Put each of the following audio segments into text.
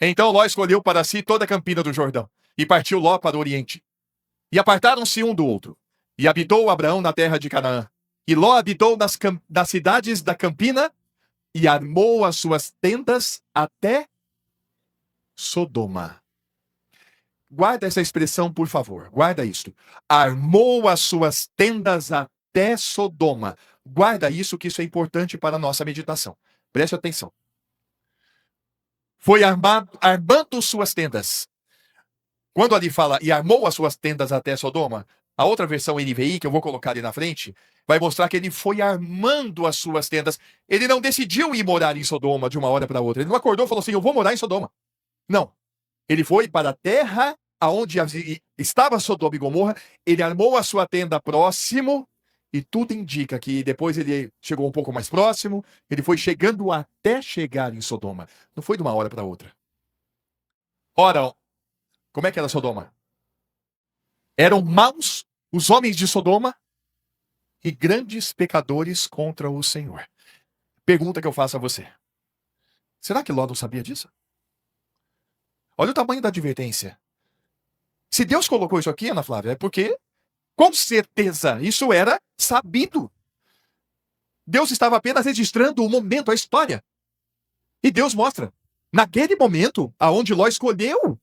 Então Ló escolheu para si toda a campina do Jordão, e partiu Ló para o oriente. E apartaram-se um do outro. E habitou Abraão na terra de Canaã. E Ló habitou nas cidades da campina, e armou as suas tendas até Sodoma. Guarda essa expressão, por favor. Guarda isto. Armou as suas tendas até Sodoma. Guarda isso, que isso é importante para a nossa meditação. Preste atenção. Foi armando suas tendas. Quando ali fala, e armou as suas tendas até Sodoma, a outra versão NVI, que eu vou colocar ali na frente, vai mostrar que ele foi armando as suas tendas. Ele não decidiu ir morar em Sodoma de uma hora para outra. Ele não acordou e falou assim, eu vou morar em Sodoma. Não. Ele foi para a terra aonde estava Sodoma e Gomorra, ele armou a sua tenda próximo, e tudo indica que depois ele chegou um pouco mais próximo, ele foi chegando até chegar em Sodoma. Não foi de uma hora para outra. Ora, como é que era Sodoma? Eram maus os homens de Sodoma e grandes pecadores contra o Senhor. Pergunta que eu faço a você. Será que Ló não sabia disso? Olha o tamanho da advertência. Se Deus colocou isso aqui, Ana Flávia, é porque, com certeza, isso era sabido. Deus estava apenas registrando o momento, a história. E Deus mostra, naquele momento, aonde Ló escolheu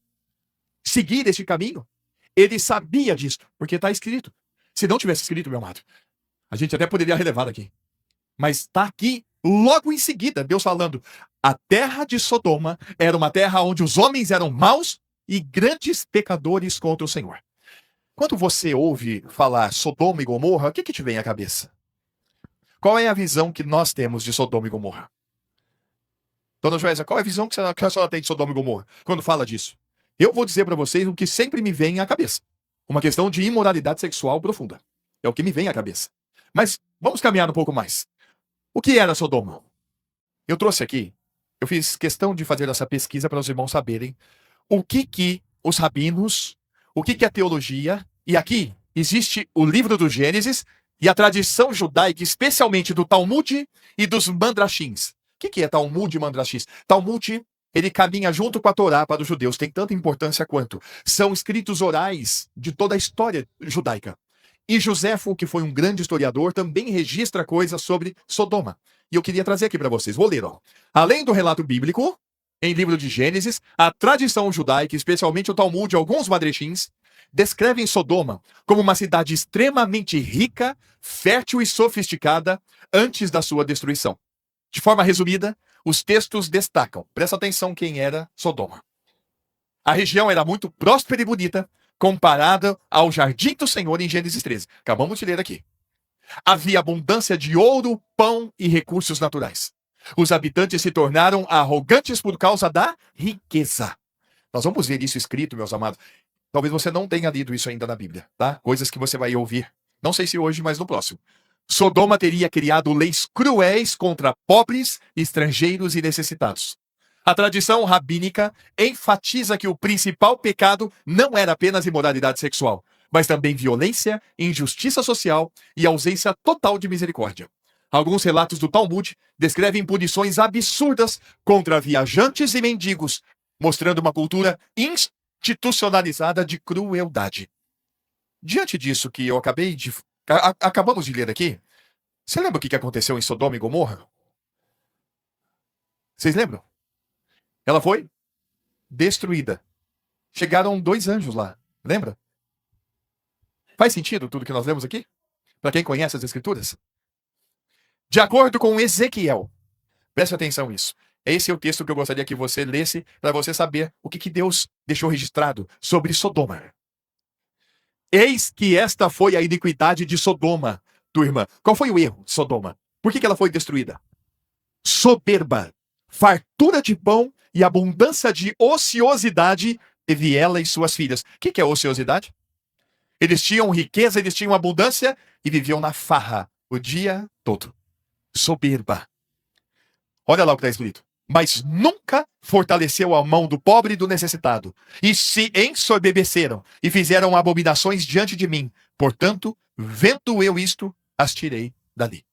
seguir este caminho, ele sabia disso, porque está escrito. Se não tivesse escrito, meu amado, a gente até poderia relevar aqui. Mas está aqui, logo em seguida, Deus falando, a terra de Sodoma era uma terra onde os homens eram maus e grandes pecadores contra o Senhor. Quando você ouve falar Sodoma e Gomorra, o que te vem à cabeça? Qual é a visão que nós temos de Sodoma e Gomorra? Dona Joésia, qual é a visão que a senhora tem de Sodoma e Gomorra quando fala disso? Eu vou dizer para vocês o que sempre me vem à cabeça. Uma questão de imoralidade sexual profunda. É o que me vem à cabeça. Mas vamos caminhar um pouco mais. O que era Sodoma? Eu trouxe aqui, eu fiz questão de fazer essa pesquisa para os irmãos saberem o que os rabinos, o que a teologia, e aqui existe o livro do Gênesis e a tradição judaica, especialmente do Talmud e dos Mandrashins. O que é Talmud e Mandrashins? Talmud, ele caminha junto com a Torá para os judeus, tem tanta importância quanto. São escritos orais de toda a história judaica. E Joséfo, que foi um grande historiador, também registra coisas sobre Sodoma. E eu queria trazer aqui para vocês. Vou ler, ó. Além do relato bíblico, em livro de Gênesis, a tradição judaica, especialmente o Talmud e alguns madreshins, descrevem Sodoma como uma cidade extremamente rica, fértil e sofisticada antes da sua destruição. De forma resumida, os textos destacam, presta atenção quem era Sodoma. A região era muito próspera e bonita, comparada ao jardim do Senhor em Gênesis 13. Acabamos de ler aqui. Havia abundância de ouro, pão e recursos naturais. Os habitantes se tornaram arrogantes por causa da riqueza. Nós vamos ver isso escrito, meus amados. Talvez você não tenha lido isso ainda na Bíblia, tá? Coisas que você vai ouvir. Não sei se hoje, mas no próximo. Sodoma teria criado leis cruéis contra pobres, estrangeiros e necessitados. A tradição rabínica enfatiza que o principal pecado não era apenas imoralidade sexual, mas também violência, injustiça social e ausência total de misericórdia. Alguns relatos do Talmud descrevem punições absurdas contra viajantes e mendigos, mostrando uma cultura institucionalizada de crueldade. Diante disso que eu acabamos de ler aqui, você lembra o que aconteceu em Sodoma e Gomorra? Vocês lembram? Ela foi destruída. Chegaram 2 anjos lá, lembra? Faz sentido tudo que nós lemos aqui? Para quem conhece as Escrituras? De acordo com Ezequiel, preste atenção nisso. Esse é o texto que eu gostaria que você lesse para você saber o que Deus deixou registrado sobre Sodoma. Eis que esta foi a iniquidade de Sodoma, tua irmã. Qual foi o erro de Sodoma? Por que ela foi destruída? Soberba, fartura de pão e abundância de ociosidade teve ela e suas filhas. O que é ociosidade? Eles tinham riqueza, eles tinham abundância e viviam na farra o dia todo. Soberba. Olha lá o que está escrito. Mas nunca fortaleceu a mão do pobre e do necessitado. E se ensoberbeceram e fizeram abominações diante de mim. Portanto, vendo eu isto, as tirei dali.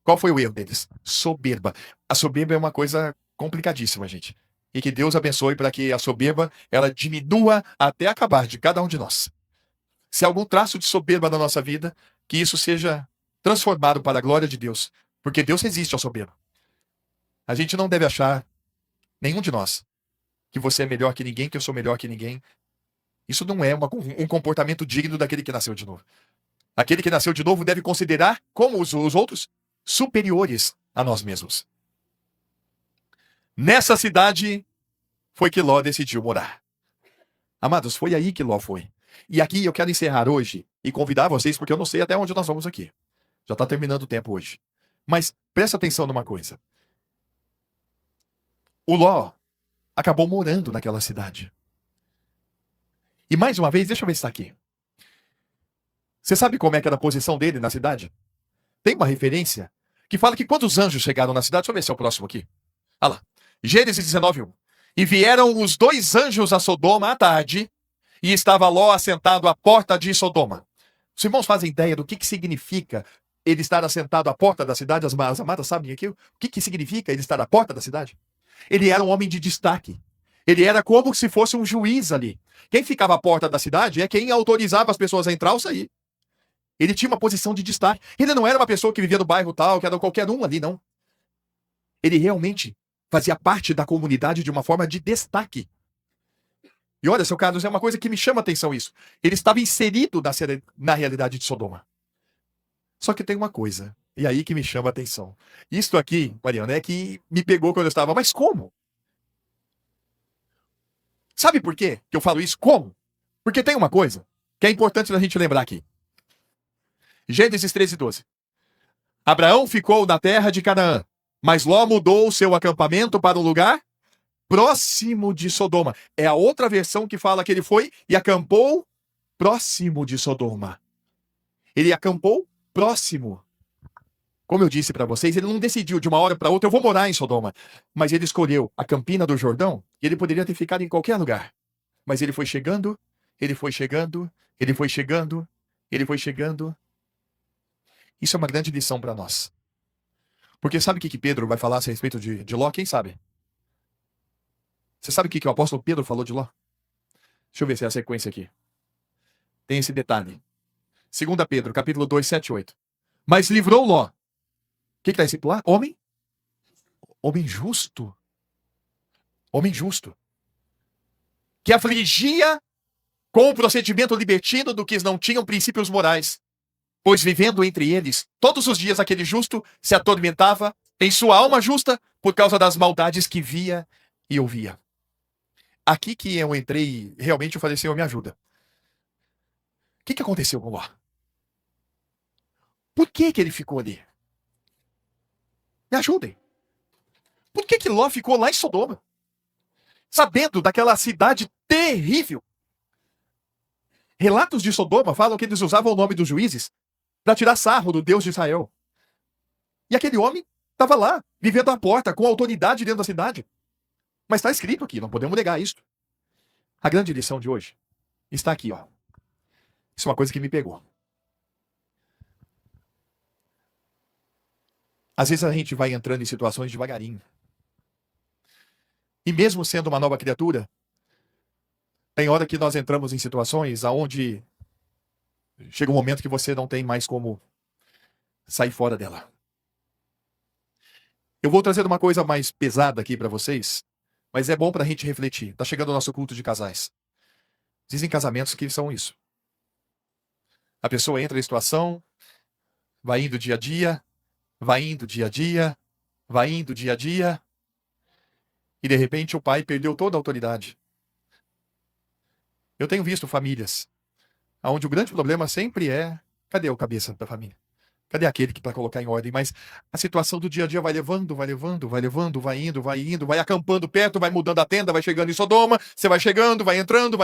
Qual foi o erro deles? Soberba. A soberba é uma coisa complicadíssima, gente. E que Deus abençoe para que a soberba, ela diminua até acabar de cada um de nós. Se há algum traço de soberba na nossa vida, que isso seja transformado para a glória de Deus. Porque Deus resiste ao soberbo. A gente não deve achar, nenhum de nós, que você é melhor que ninguém, que eu sou melhor que ninguém. Isso não é um comportamento digno daquele que nasceu de novo. Aquele que nasceu de novo deve considerar, como os outros, superiores a nós mesmos. Nessa cidade foi que Ló decidiu morar. Amados, foi aí que Ló foi. E aqui eu quero encerrar hoje e convidar vocês, porque eu não sei até onde nós vamos aqui. Já está terminando o tempo hoje. Mas presta atenção numa coisa. O Ló acabou morando naquela cidade. E mais uma vez, deixa eu ver se está aqui. Você sabe como é que era a posição dele na cidade? Tem uma referência que fala que quando os anjos chegaram na cidade, deixa eu ver se é o próximo aqui. Olha lá. Gênesis 19:1. E vieram os 2 anjos a Sodoma à tarde, e estava Ló assentado à porta de Sodoma. Os irmãos fazem ideia do que significa ele estar assentado à porta da cidade? As amadas sabem aqui? O que significa ele estar à porta da cidade? Ele era um homem de destaque. Ele era como se fosse um juiz ali. Quem ficava à porta da cidade é quem autorizava as pessoas a entrar ou sair. Ele tinha uma posição de destaque. Ele não era uma pessoa que vivia no bairro tal, que era qualquer um ali, não. Ele realmente fazia parte da comunidade de uma forma de destaque. E olha, seu Carlos, é uma coisa que me chama a atenção isso. Ele estava inserido na realidade de Sodoma. Só que tem uma coisa, e aí que me chama a atenção. Isto aqui, Mariana, é que me pegou quando eu estava, mas como? Sabe por quê que eu falo isso? Como? Porque tem uma coisa que é importante da gente lembrar aqui. Gênesis 13:12. Abraão ficou na terra de Canaã, mas Ló mudou o seu acampamento para um lugar próximo de Sodoma. É a outra versão que fala que ele foi e acampou próximo de Sodoma. Ele acampou próximo. Como eu disse para vocês, ele não decidiu de uma hora para outra, eu vou morar em Sodoma. Mas ele escolheu a Campina do Jordão e ele poderia ter ficado em qualquer lugar. Mas ele foi chegando, ele foi chegando, ele foi chegando, ele foi chegando. Isso é uma grande lição para nós. Porque sabe o que Pedro vai falar a respeito de Ló? Quem sabe? Você sabe o que o apóstolo Pedro falou de Ló? Deixa eu ver se é a sequência aqui. Tem esse detalhe. 2 Pedro, capítulo 2, 7 e 8. Mas livrou Ló. O que está escrito lá? Homem justo. Homem justo. Que afligia com o procedimento libertino do que não tinham princípios morais. Pois vivendo entre eles, todos os dias aquele justo se atormentava em sua alma justa por causa das maldades que via e ouvia. Aqui que eu entrei, realmente eu falei, Senhor, me ajuda. O que aconteceu com Ló? Por que ele ficou ali? Me ajudem. Por que Ló ficou lá em Sodoma? Sabendo daquela cidade terrível. Relatos de Sodoma falam que eles usavam o nome dos juízes para tirar sarro do Deus de Israel. E aquele homem estava lá, vivendo à porta, com autoridade dentro da cidade. Mas está escrito aqui, não podemos negar isso. A grande lição de hoje está aqui, ó. Isso é uma coisa que me pegou. Às vezes a gente vai entrando em situações devagarinho. E mesmo sendo uma nova criatura, tem hora que nós entramos em situações aonde chega um momento que você não tem mais como sair fora dela. Eu vou trazer uma coisa mais pesada aqui para vocês, mas é bom para a gente refletir. Está chegando o nosso culto de casais. Dizem casamentos que são isso. A pessoa entra em situação, vai indo dia a dia, vai indo dia a dia, vai indo dia a dia, e de repente o pai perdeu toda a autoridade. Eu tenho visto famílias onde o grande problema sempre é: cadê o cabeça da família? Cadê aquele que para colocar em ordem? Mas a situação do dia a dia vai levando, vai levando, vai levando, vai indo, vai acampando perto, vai mudando a tenda, vai chegando em Sodoma, você vai chegando, vai entrando,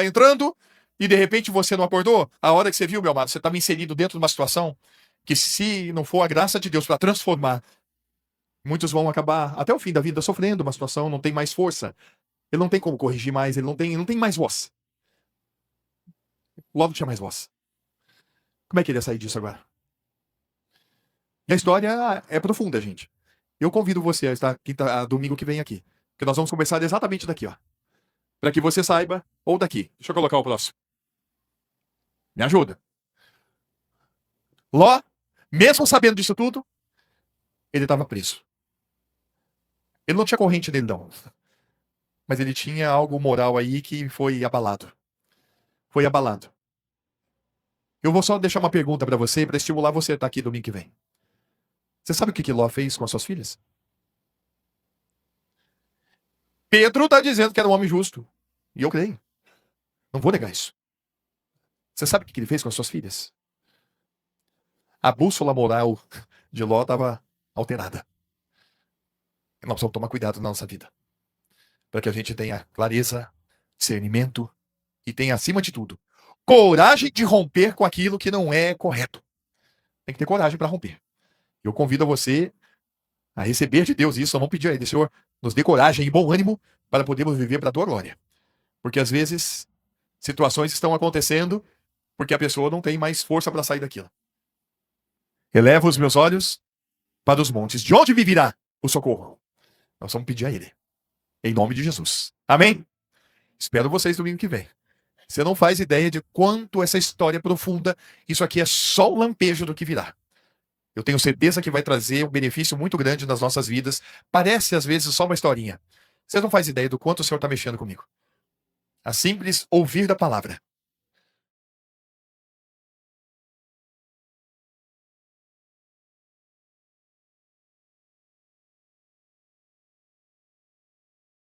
e de repente você não acordou. A hora que você viu, meu amado, você estava inserido dentro de uma situação que, se não for a graça de Deus para transformar, muitos vão acabar até o fim da vida sofrendo uma situação, não tem mais força. Ele não tem como corrigir mais, ele não tem mais voz. Logo tinha mais voz. Como é que ele ia sair disso agora? E a história é profunda, gente. Eu convido você a estar domingo que vem aqui. Que nós vamos começar exatamente daqui, ó. Para que você saiba, ou daqui. Deixa eu colocar o próximo. Me ajuda. Ló, mesmo sabendo disso tudo, ele estava preso. Ele não tinha corrente dele, não. Mas ele tinha algo moral aí que foi abalado. Foi abalado. Eu vou só deixar uma pergunta para você, para estimular você a estar aqui domingo que vem. Você sabe o que Ló fez com as suas filhas? Pedro está dizendo que era um homem justo. E eu creio. Não vou negar isso. Você sabe o que ele fez com as suas filhas? A bússola moral de Ló estava alterada. Nós precisamos tomar cuidado na nossa vida. Para que a gente tenha clareza, discernimento e tenha, acima de tudo, coragem de romper com aquilo que não é correto. Tem que ter coragem para romper. Eu convido você a receber de Deus isso. Vamos pedir a Ele, Senhor, nos dê coragem e bom ânimo para podermos viver para a tua glória. Porque às vezes situações estão acontecendo porque a pessoa não tem mais força para sair daquilo. Elevo os meus olhos para os montes. De onde me virá o socorro? Nós vamos pedir a Ele. Em nome de Jesus. Amém? Espero vocês domingo que vem. Você não faz ideia de quanto essa história é profunda. Isso aqui é só um lampejo do que virá. Eu tenho certeza que vai trazer um benefício muito grande nas nossas vidas. Parece, às vezes, só uma historinha. Você não faz ideia do quanto o Senhor está mexendo comigo. A simples ouvir da palavra